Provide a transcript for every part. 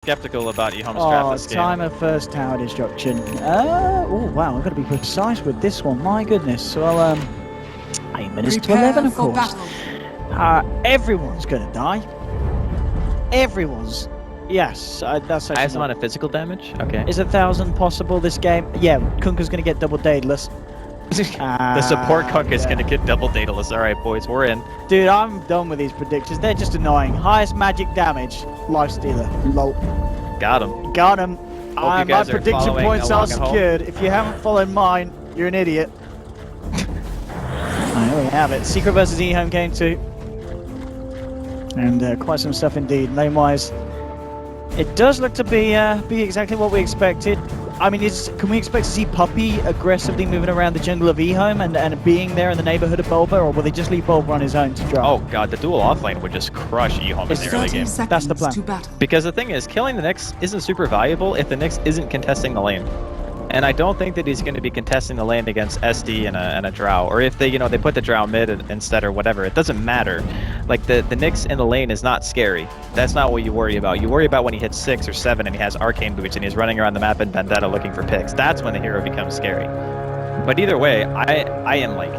skeptical about EHOME's draft this game. Time of first tower destruction. Oh wow, I've got to be precise with this one. My goodness. Well, 8 minutes to 11, of course. Everyone's gonna die. Everyone's. Yes, that's actually highest amount of physical damage. Okay. Is 1,000 possible this game? Yeah, Kunka's gonna get double daedalus. The support Kunk is gonna get double daedalus. All right, boys, we're in. Dude, I'm done with these predictions. They're just annoying. Highest magic damage, Lifestealer. Lol. Got him. Got him. My prediction points are secured. secured. If you haven't followed mine, you're an idiot. There we have it. Secret versus EHOME game 2. And quite some stuff indeed. Lane-wise, it does look to be exactly what we expected. I mean, can we expect to see Puppey aggressively moving around the jungle of EHOME and being there in the neighborhood of Bulba, or will they just leave Bulba on his own to drop? Oh god, the dual offlane would just crush EHOME in the early game. That's the plan. Because the thing is, killing the Nyx isn't super valuable if the Nyx isn't contesting the lane. And I don't think that he's going to be contesting the lane against SD and a Drow, or if they put the Drow mid instead or whatever. It doesn't matter. Like the Nyx in the lane is not scary. That's not what you worry about. You worry about when he hits 6 or 7 and he has arcane boots and he's running around the map in Vendetta looking for picks. That's when the hero becomes scary. But either way, I am like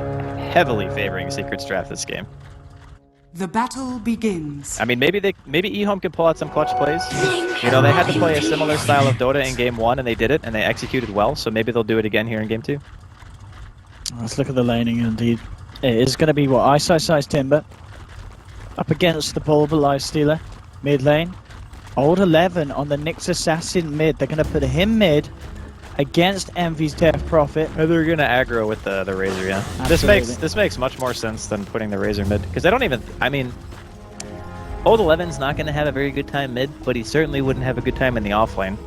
heavily favoring Secret's draft this game. The battle begins. I mean, maybe EHOME can pull out some clutch plays. You know, they had to play a similar style of Dota in game 1 and they did it and they executed well, so maybe they'll do it again here in game 2. Let's look at the laning indeed. It is going to be what? iceiceice Timber up against the Bulba Lifestealer mid lane. Old 11 on the Nyx Assassin mid. They're going to put him mid against Envy's Death Prophet. Or they're gonna aggro with the Razor, yeah. This makes much more sense than putting the Razor mid, because I mean, Old 11's not gonna have a very good time mid, but he certainly wouldn't have a good time in the offlane.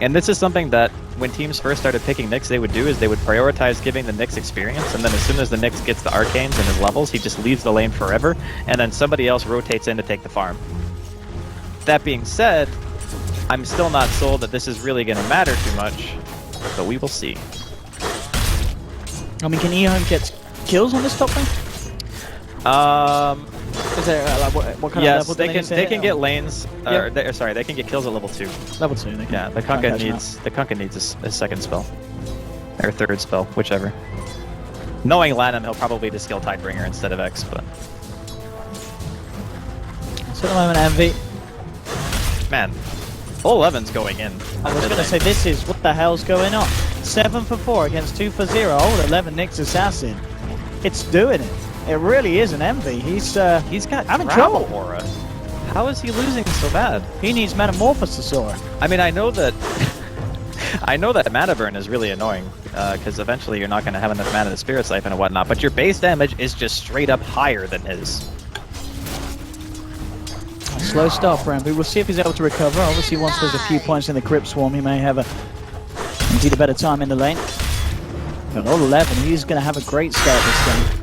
And this is something that when teams first started picking Nyx, they would do is they would prioritize giving the Nyx experience, and then as soon as the Nyx gets the arcanes and his levels, he just leaves the lane forever, and then somebody else rotates in to take the farm. That being said, I'm still not sold that this is really going to matter too much, but we will see. I mean, can EHOME get kills on this top lane? Is there what kind of level? They can get lanes. Yep. They can get kills at level 2. Level 2. They can. Yeah, the Kunkka needs a second spell or third spell, whichever. Knowing Lanham, he'll probably do skill Tidebringer instead of X, but. So at the moment, Envy. Man, Old 11's going in. I was going to say, this is what the hell's going on. 7 for 4 against 2 for 0. Old 11 Nyx Assassin. It's doing it. It really is an Envy. He's got having trouble. Aura. How is he losing so bad? He needs Metamorphosis Aura. I mean, I know that mana burn is really annoying, because eventually you're not going to have enough mana to Spirit Siphon and whatnot, but your base damage is just straight up higher than his. A slow start for Envy. We'll see if he's able to recover. Obviously, once there's a few points in the Crypt Swarm, he may have indeed a better time in the lane. But Old 11, he's going to have a great start this game.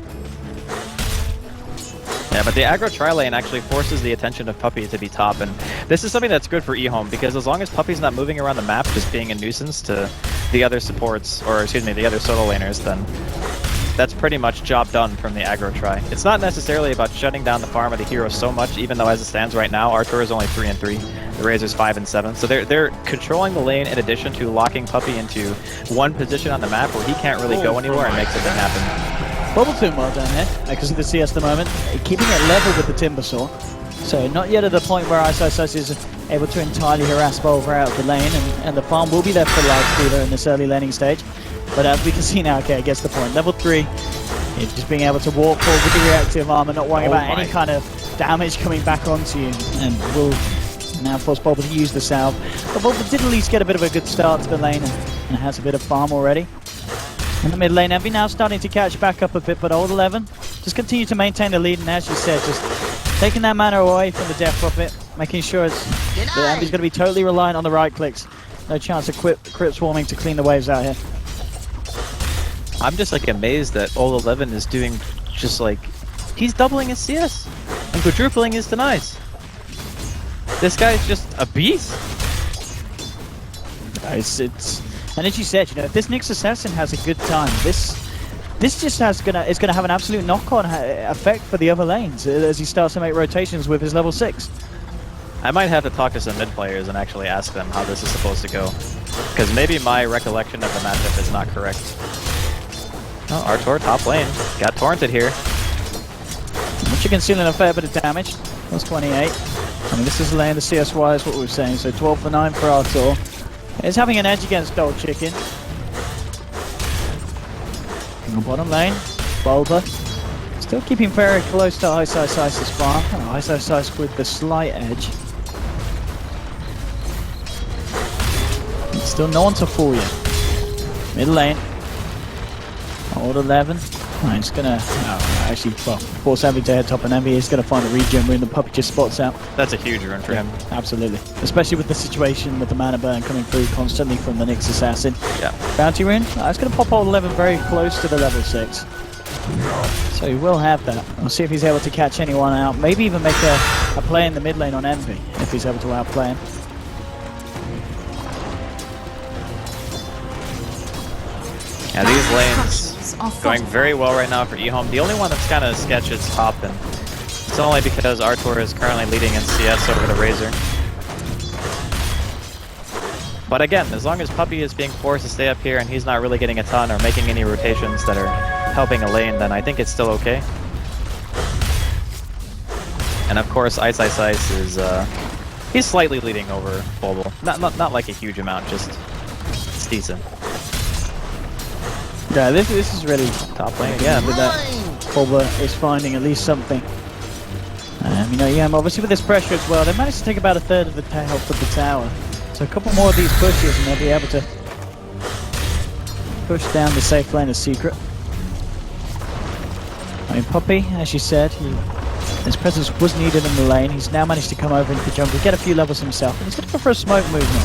Yeah, but the aggro tri-lane actually forces the attention of Puppey to be top, and this is something that's good for EHOME, because as long as Puppey's not moving around the map just being a nuisance to the other supports, or excuse me, the other solo laners, then that's pretty much job done from the aggro tri. It's not necessarily about shutting down the farm of the hero so much, even though as it stands right now, Arthur is only 3 and 3, the Razor's 5 and 7, so they're controlling the lane in addition to locking Puppey into one position on the map where he can't really go anywhere and make something happen. Bubble doing well down here, because of the CS at the moment, keeping it level with the Timbersaw. So not yet at the point where iceiceice is able to entirely harass Bulba out of the lane, and the farm will be there for Lifestealer in this early laning stage. But as we can see now, okay, gets the point. Level 3, just being able to walk forward with the reactive armor, not worrying about any kind of damage coming back onto you, and will now force Bulba to use the salve. But Bulba did at least get a bit of a good start to the lane, and has a bit of farm already. In the mid lane, Envy now starting to catch back up a bit, but Old 11 just continue to maintain the lead, and as you said, just taking that mana away from the Death Prophet, making sure that Envy's going to be totally reliant on the right clicks. No chance of Crypt Swarming to clean the waves out here. I'm just like amazed that Old 11 is doing just like, he's doubling his CS and quadrupling his denies. This guy's just a beast. And as you said, if this Nyx Assassin has a good time, this just is gonna have an absolute knock-on effect for the other lanes as he starts to make rotations with his level 6. I might have to talk to some mid players and actually ask them how this is supposed to go. Because maybe my recollection of the matchup is not correct. Oh, Artor, top lane. Got torrented here. Once again, stealing a fair bit of damage. That's 28. I mean, this is laying the CS-wise, what we were saying. So 12 for 9 for Artor. He's having an edge against Gold Chicken. In the bottom lane, Bulba. Still keeping very close to iceiceice's farm. Oh, iceiceice with the slight edge. Still no one to fool you. Mid lane. Old 11. Oh, he's gonna actually, well, force Envy to head top, and Envy is gonna find a regen rune. The puppy just spots out. That's a huge rune for him. Absolutely. Especially with the situation with the mana burn coming through constantly from the Nyx assassin. Yeah. Bounty rune. It's gonna pop old 11 very close to the level 6. So he will have that. We'll see if he's able to catch anyone out. Maybe even make a play in the mid lane on Envy if he's able to outplay him. Yeah, these lanes going very well right now for EHOME. The only one that's kind of sketch is top, and it's only because Artor is currently leading in CS over the Razor. But again, as long as Puppy is being forced to stay up here and he's not really getting a ton or making any rotations that are helping a lane, then I think it's still okay. And of course, iceiceice is he's slightly leading over Bulba. Not like a huge amount, just it's decent. Yeah, this is really top lane again, but that Bulba is finding at least something. You know, yeah, obviously with this pressure as well, they managed to take about a third of the health of the tower. So a couple more of these pushes and they'll be able to push down the safe lane of Secret. I mean, Puppy, as you said, his presence was needed in the lane. He's now managed to come over into the jungle, get a few levels himself, and he's going to go for a smoke movement.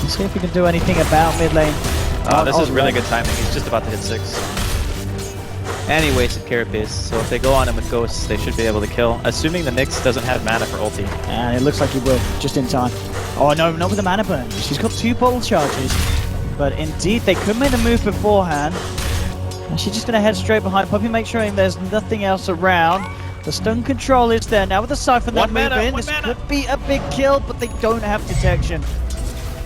Let's see if he can do anything about mid lane. Oh, this is really good timing. He's just about to hit 6. And he wasted Carapace, so if they go on him with Ghosts, they should be able to kill. Assuming the Nyx doesn't have mana for ulti. And it looks like he will, just in time. Oh no, not with the mana burn. She's got 2 bottle charges. But indeed, they could make the move beforehand. And she's just going to head straight behind Puppy, make sure there's nothing else around. The stun control is there. Now with the Siphon that move in, this could be a big kill, but they don't have detection.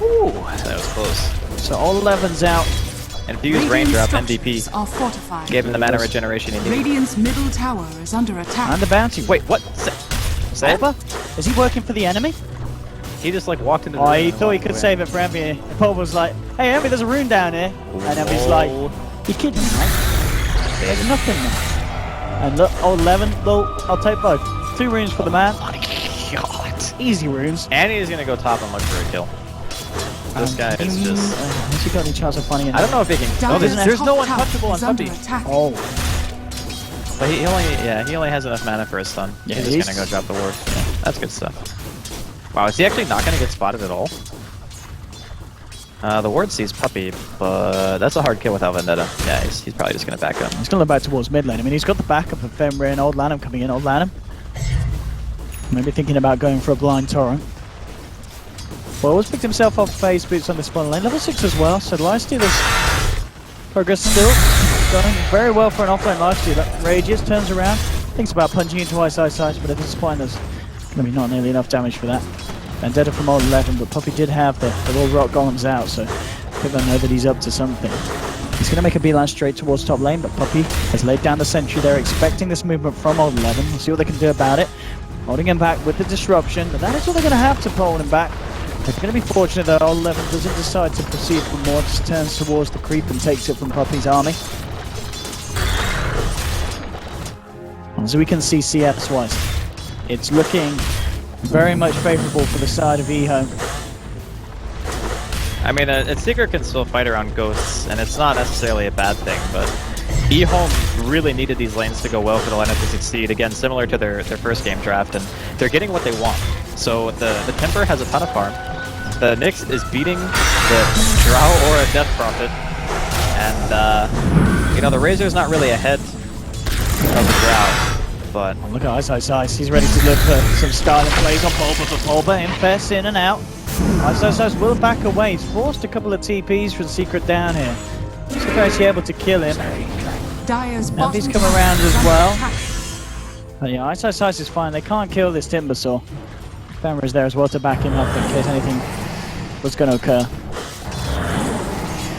Ooh, that was close. So all 11's out. And Fuse Raindrop MVP are fortified. gave him the mana regeneration he needed. Radiant's middle tower is under attack. And the bounty. Wait, what? Bulba? Is he working for the enemy? He just like walked into the room. He thought he could save it for Envy. Bulba was like, hey Envy, there's a rune down here. And Envy's like, you kidding me, right? There's nothing there. And look, old 11, look, I'll take both. 2 runes for the man. Oh my god. Easy runes. And he's gonna go top and look for a kill. This guy is just... has he got any chance of finding it? I don't know if he can... Oh, there's no untouchable on Puppy. Oh. But he only has enough mana for a stun. Yeah, he's just gonna go drop the ward. Yeah, that's good stuff. Wow, is he actually not gonna get spotted at all? The ward sees Puppy, but that's a hard kill without Vendetta. Yeah, he's probably just gonna back up. He's gonna look back towards mid lane. I mean, he's got the backup of Fenrir and Old Lanham coming in. Old Lanham maybe thinking about going for a blind torrent. Always picked himself off phase boots on the spawn lane, level 6 as well, so Lifestealer's progress still going very well for an offlane Lifestealer. Rages, turns around, thinks about punching into iceiceice, but at this point there's going to be not nearly enough damage for that. Vendetta from old 11, but Puppy did have the World Rock Golems out, so people know that he's up to something. He's going to make a beeline straight towards top lane, but Puppy has laid down the sentry there, expecting this movement from old 11. We'll see what they can do about it. Holding him back with the disruption, but that is what they're going to have to hold him back. They're going to be fortunate that old 11 doesn't decide to proceed for more, just turns towards the creep and takes it from Puppy's army. As we can see CS-wise, it's looking very much favourable for the side of EHOME. I mean, a Secret can still fight around Ghosts, and it's not necessarily a bad thing, but EHOME really needed these lanes to go well for the lineup to succeed. Again, similar to their first game draft, and they're getting what they want. So the Temper has a ton of farm. The Nyx is beating the Drow or a Death Prophet, and you know, the Razor's not really ahead of the Drow, but look at iceiceice. He's ready to look for some styling plays on Bulba, but Bulba infests in and out. iceiceice will back away. He's forced a couple of TPs from Secret down here. Just actually able to kill him. And he's come around as well. But yeah, iceiceice is fine. They can't kill this Timbersaw. Fenrir is there as well to back him up in case anything was going to occur.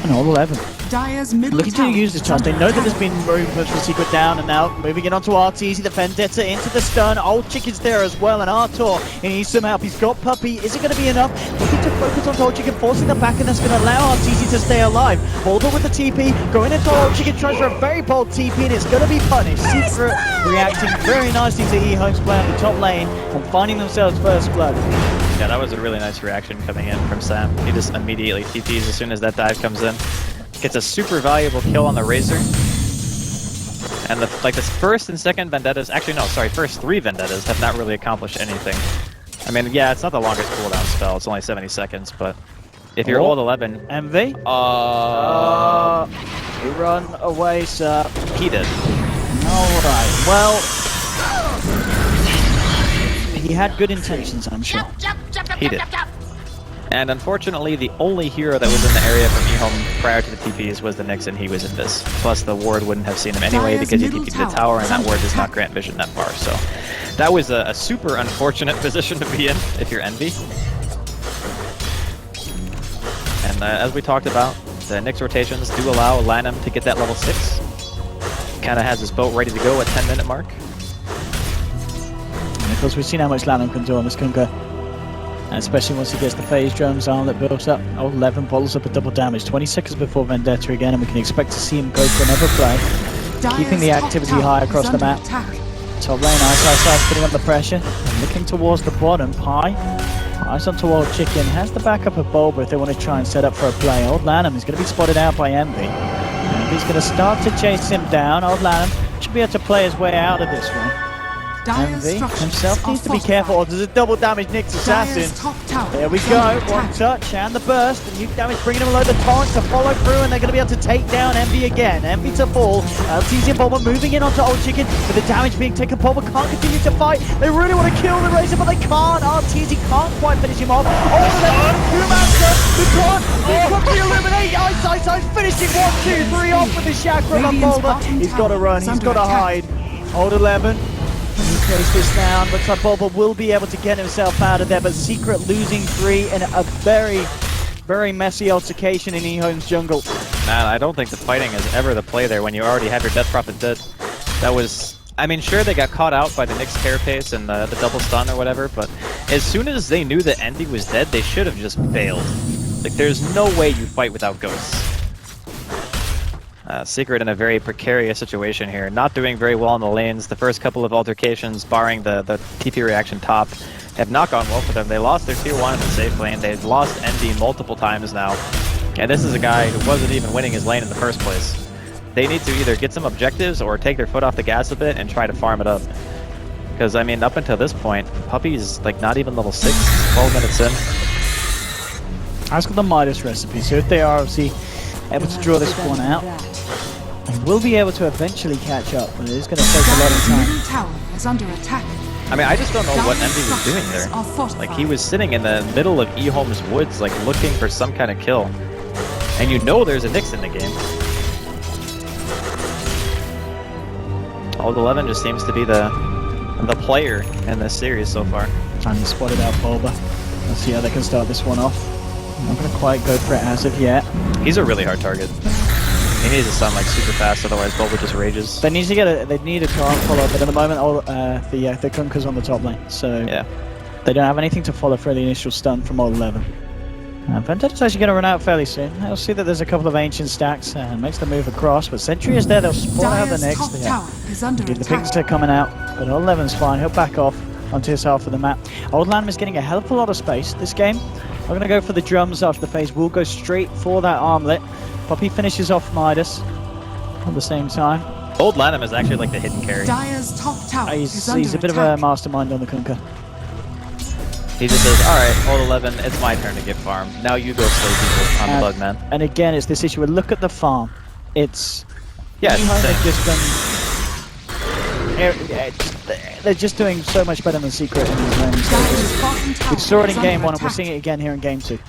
And all 11. Dire's middle Looking to tower use this is chance. They under know that there's attack. been room for the Secret down, and now moving in onto Arteezy, the Vendetta into the stun. Old Chicken's there as well, and Artur, he needs some help. He's got Puppey. Is it going to be enough? Looking to focus on Old Chicken, forcing the back, and that's going to allow Arteezy to stay alive. Boulder with the TP, going into Old Chicken, tries for a very bold TP, and it's going to be punished. Secret reacting very nicely to EHOME's play on the top lane, and finding themselves first blood. Yeah, that was a really nice reaction coming in from Sam. He just immediately TPs as soon as that dive comes in. Gets a super valuable kill on the Razor. And the first and second Vendettas, actually no, sorry, first 3 Vendettas have not really accomplished anything. I mean, yeah, it's not the longest cooldown spell, it's only 70 segs, but if you're old 11... MV? You run away, sir. He did. Alright, well... He had good intentions, I'm sure. He did. And unfortunately, the only hero that was in the area from EHOME prior to the TPs was the Nyx, and he was Invis. Plus, the ward wouldn't have seen him anyway because he TP'd the tower, and that ward does not grant vision that far. So that was a super unfortunate position to be in if you're Envy. And as we talked about, the Nyx rotations do allow Lanham to get that level 6. Kind of has his boat ready to go at 10-minute mark. And of course, we've seen how much Lanham can do on this Kunkka. And especially once he gets the phase drums armlet built up. Old 11 bottles up a double damage. 20 seconds before Vendetta again, and we can expect to see him go for another play. Keeping the activity high across the map. Top lane, iceiceice putting up the pressure. And looking towards the bottom. Pie. Eyes onto Old Chicken. Has the backup of Bulba if they want to try and set up for a play. Old Lanham is going to be spotted out by Envy. Envy's going to start to chase him down. Old Lanham should be able to play his way out of this one. Envy himself needs to be careful. Oh, there's a double damage Nyx assassin. There we go. One touch and the burst. The nuke damage bringing him a load of torrent to follow through, and they're going to be able to take down Envy again. Envy to fall. TZ and Bulba moving in onto Old Chicken, but the damage being taken. Bulba can't continue to fight. They really want to kill the Razor, but they can't. TZ can't quite finish him off. Oh, they quickly eliminate. iceiceice finishing 1, 2, 3 off with the chakra on Bulba. He's got to run. He's got to hide. Old 11. Close this down. Looks like Bulba will be able to get himself out of there, but Secret losing 3 in a very, very messy altercation in EHOME's jungle. Man, I don't think the fighting is ever the play there when you already have your Death Prophet dead. That was... I mean, sure, they got caught out by the Nyx carapace and the double stun or whatever, but as soon as they knew that Envy was dead, they should have just bailed. Like, there's no way you fight without ghosts. Secret in a very precarious situation here, not doing very well in the lanes. The first couple of altercations, barring the TP reaction top, have not gone well for them. They lost their tier 1 in the safe lane. They've lost Envy multiple times now. And this is a guy who wasn't even winning his lane in the first place. They need to either get some objectives or take their foot off the gas a bit and try to farm it up. Because, I mean, up until this point, Puppey's like not even level 6, 12 minutes in. Ask for the Midas recipe, so if they are obviously able to draw this one out, and will be able to eventually catch up, but it is going to take a lot of time. Middle tower is under attack. I mean, I just don't know what Envy was doing there. Like, he was sitting in the middle of EHOME's woods, like, looking for some kind of kill. And you know there's a Nyx in the game. Old 11 just seems to be the player in this series so far. Trying to spot it out Bulba. Let's see how they can start this one off. Not going to quite go for it as of yet. He's a really hard target. He needs to stun like super fast, otherwise Bulba just rages. They need to get they need a torrent follow, but at the moment the Kunkka's on the top lane, so yeah, they don't have anything to follow for the initial stun from Old 11. Vendetta's actually going to run out fairly soon. They'll see that there's a couple of ancient stacks and makes the move across, but Sentry is there. They'll spawn out the next. The pings are coming out, but Old 11's fine. He'll back off onto his half of the map. Old Lanham is getting a hell of a lot of space this game. I'm going to go for the drums after the phase. We'll go straight for that armlet. Puppey finishes off Midas at the same time. Old Lanham is actually like the hidden carry. Dire's top tower He's a bit of a mastermind on the Kunkka. He just says, alright, Old 11, it's my turn to get farmed. Now you go slay people. I'm the bug man. And again, it's this issue where look at the farm. It's... Yeah, it's they're just doing so much better than Secret in these lanes. We saw it in game 1 and we're seeing it again here in game 2.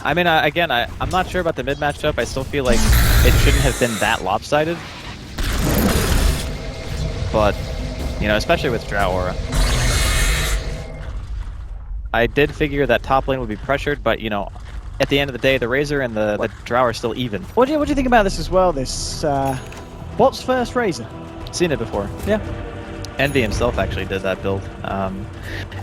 I mean, again, I'm not sure about the mid matchup. I still feel like it shouldn't have been that lopsided. But, you know, especially with Drow Aura. I did figure that top lane would be pressured, but you know, at the end of the day, the Razor and the Drow are still even. What do you think about this as well? This what's first Razor? Seen it before. Yeah. Envy himself actually did that build.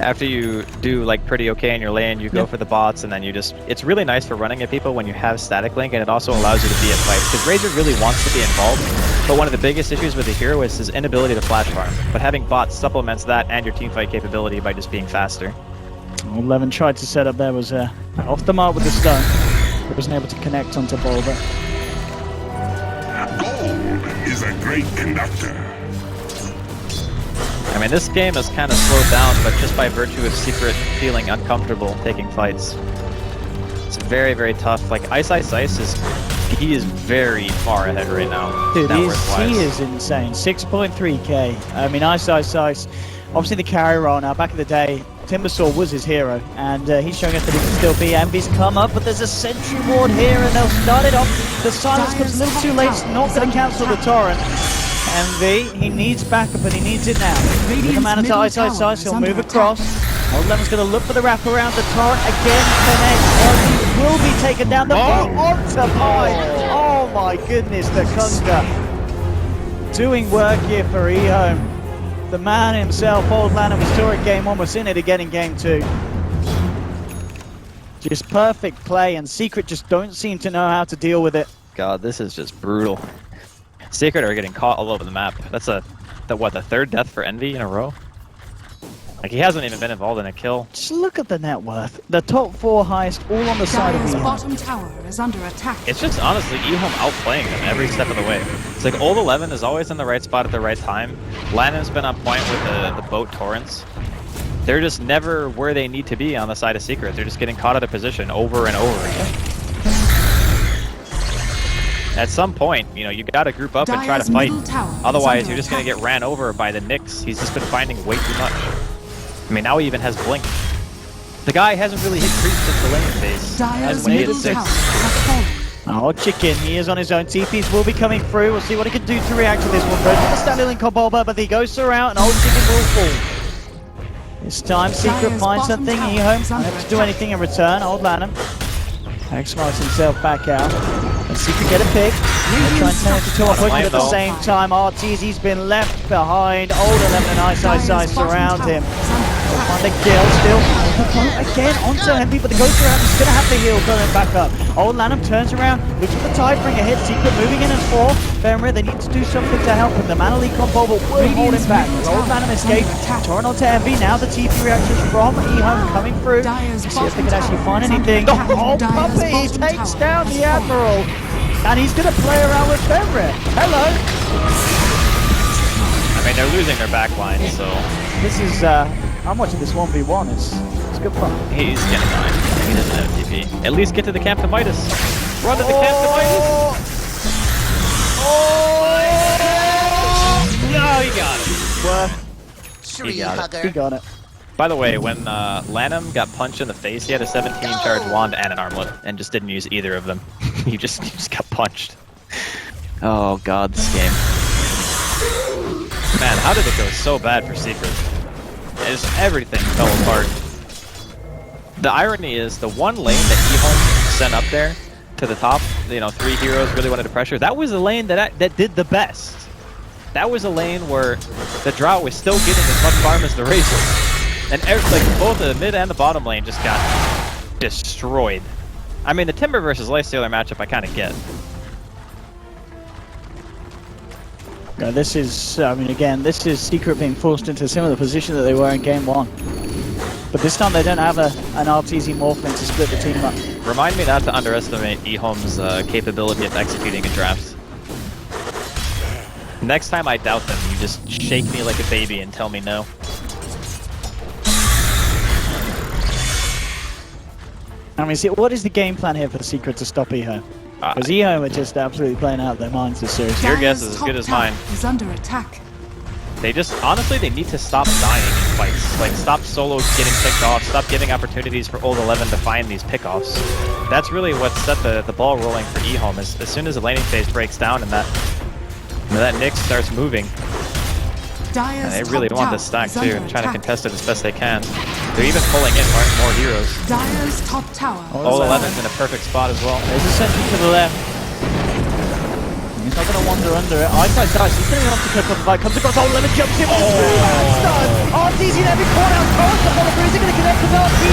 After you do like pretty okay in your lane, you go for the bots, and then you just, it's really nice for running at people when you have static link, and it also allows you to be at fights, because Razor really wants to be involved, but one of the biggest issues with the hero is his inability to flash farm. But having bots supplements that and your teamfight capability by just being faster. Well, Levin tried to set up there, was off the mark with the stun, but wasn't able to connect onto Bulba. Gold is a great conductor. I mean, this game is kind of slowed down, but just by virtue of Secret feeling uncomfortable taking fights. It's very, very tough. Like, iceiceice he is very far ahead right now. Dude, he is insane. 6.3k. I mean, iceiceice, obviously the carry role now. Back in the day, Timbersaw was his hero, and he's showing us that he can still be. Envy's come up, but there's a sentry ward here, and they'll start it off. The silence comes a little too late. It's not going to cancel the torrent. Envy, he needs backup, and he needs it now. With the mana to iceiceice, he'll move across. Old Lemon's going to look for the wraparound. The torrent again connects. He will be taken down. The ball onto Pine. Oh my goodness, the Kunga doing work here for EHOME. The man himself, Old Lanham, we saw it game 1, we're seeing it again in game 2. Just perfect play, and Secret just don't seem to know how to deal with it. God, this is just brutal. Secret are getting caught all over the map. That's the third death for Envy in a row? Like, he hasn't even been involved in a kill. Just look at the net worth. The top 4 highest, all on the side of Dire's EHOME. bottom tower is under attack. It's just honestly EHOME outplaying them every step of the way. It's like Old 11 is always in the right spot at the right time. Lanham's been on point with the boat torrents. They're just never where they need to be on the side of Secret. They're just getting caught out of position over and over again. At some point, you know, you gotta group up and try to fight. Otherwise, you're just gonna get ran over by the Nyx. He's just been finding way too much. I mean, now he even has Blink. The guy hasn't really hit creep since the lane phase. Dire's middle tower has fallen. Oh, Chicken, he is on his own. TPs will be coming through. We'll see what he can do to react to this one. Goes for the standing link on Bulba, but he goes around, and Old Chicken will fall. This time, Secret finds something. EHOME don't have to do anything in return. Old Lanham X-Marks himself back out. And Secret get a pick. They'll try and turn it to 2 quickly at the same time. RTZ's been left behind. Old 11 and iceiceice surround him. They'll find a kill still. Again onto Envy, but the ghost around is going to have the heal coming back up. Old Lanham turns around, looks for the Tidebringer hit. Secret moving in as 4. Benra, they need to do something to help him. The mana leak on Bulba will hold him back. Old Lanham escape. Torrent onto Envy. Now the TP reactions from EHOME coming through. See if they can actually find anything. Oh, Puppy! He takes down the Admiral. And he's going to play around with Benra. Hello! I mean, they're losing their backline, so... This is, I'm watching this 1v1. It's good fun. He's getting mine. He doesn't have TP. At least get to the Camp to Midas. Run to the Camp to Midas! No, he got it. Worth. He got it. By the way, when Lanham got punched in the face, he had a 17 charge wand and an armlet, and just didn't use either of them. he just got punched. Oh god, this game. Man, how did it go so bad for Secret? Everything fell apart. The irony is, the one lane that EHOME sent up there to the top, you know, 3 heroes really wanted to pressure, that was the lane that did the best. That was a lane where the Drow was still getting as much farm as the Razor. And like both the mid and the bottom lane just got destroyed. I mean, the Timber versus Lifestealer matchup I kind of get. Yeah, this is, I mean, again, this is Secret being forced into a similar position that they were in game 1. But this time they don't have an RTZ Morphling to split the team up. Remind me not to underestimate EHOME's capability of executing a draft. Next time I doubt them, you just shake me like a baby and tell me no. I mean, see, what is the game plan here for Secret to stop EHOME? Because EHOME are just absolutely playing out their minds this series. Your guess is as good as mine. Is under attack. They just, honestly, they need to stop dying in fights. Like, stop solos getting picked off, stop giving opportunities for Old 11 to find these pickoffs. That's really what set the ball rolling for EHOME. As soon as the laning phase breaks down and that Nyx starts moving, they really want this stack too, and trying to contest it as best they can. They're even pulling in more heroes. Dire's top tower. All 11's in a perfect spot as well. There's a sentry to the left. He's not going to wander under it. iceiceice, he's going to have to clip on the bike. Comes across all 11, jumps in with a three-man stun. RTZ in every corner. Torres the follow through. Is he going to connect with RTZ?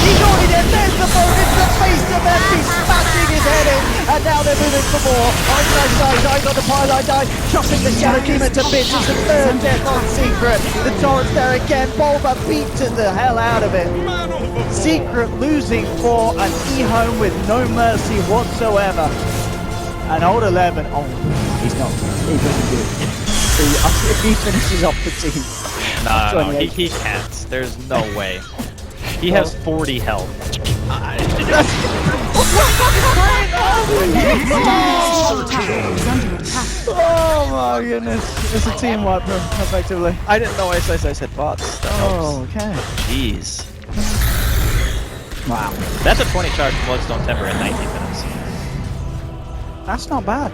He's already there. There's the phone. It's the face of Empty smashing his head in. And now they're moving for more. iceiceice, eyes on the pylon die. Chopping the Shadow Demon to bits. It's the third death on Secret. The Torrent's there again. Bulba beats the hell out of it. Secret losing for an EHOME with no mercy whatsoever. And old 11, oh, he's not. He doesn't do it. If he finishes off the team. No, he can't. There's no way. He has 40 health. Oh my goodness. It's a team wipe, effectively. I didn't know iceiceice had bots. Oh, okay. Jeez. Wow. That's a 20 charge Bloodstone Timber in 19 minutes. That's not bad.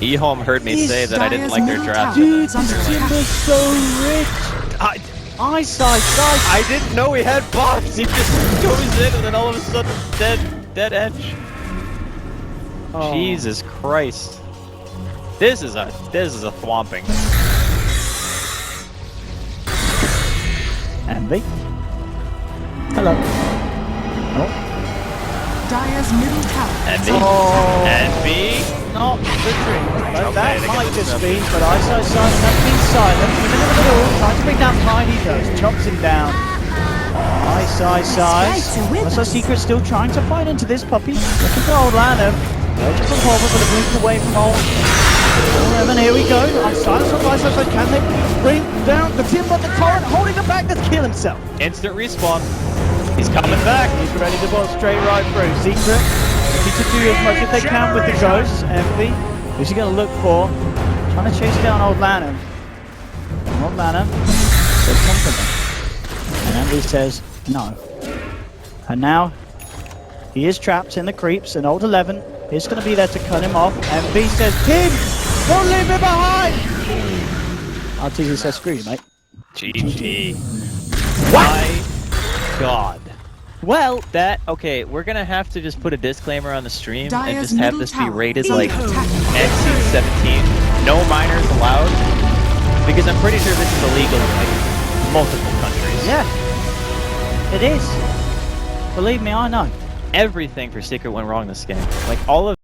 EHOME heard me say that I didn't like their draft. Dude, this team is so rich. iceiceice. I didn't know he had bots. He just goes in and then all of a sudden dead edge. Oh. Jesus Christ. This is a thwomping. Envy. Hello. Oh. Dire's middle tower. Envy. Oh. Envy. Not victory. Okay, That they might get just this be, but iceiceice has been silent. In the middle, trying to bring down Tiny goes, chops him down. iceiceice. Also, Secret still trying to fight into this puppy. Looking for old Lanham. Urgent from Horvath, but a blink away from old. And here we go. I'm silent from iceiceice. Can they bring down the Timber, the Torrent, holding him back? Let's kill himself. Instant respawn. He's coming back. He's ready to bolt straight right through. Secret, looking to do as much as they can with the ghosts. Envy, who's he going to look for? Trying to chase down old Lanham. Old Lanham says something. And Envy says no. And now he is trapped in the creeps, and old 11 is going to be there to cut him off. Envy says, Tim, don't leave me behind! RTZ says, screw you, mate. GG. My God. Well, okay, we're gonna have to just put a disclaimer on the stream and Dire's just have middle this be tower rated is like under attack. NC-17. No minors allowed. Because I'm pretty sure this is illegal in like multiple countries. yeah, it is. Believe me, I know. Everything for Secret went wrong this game. Like all of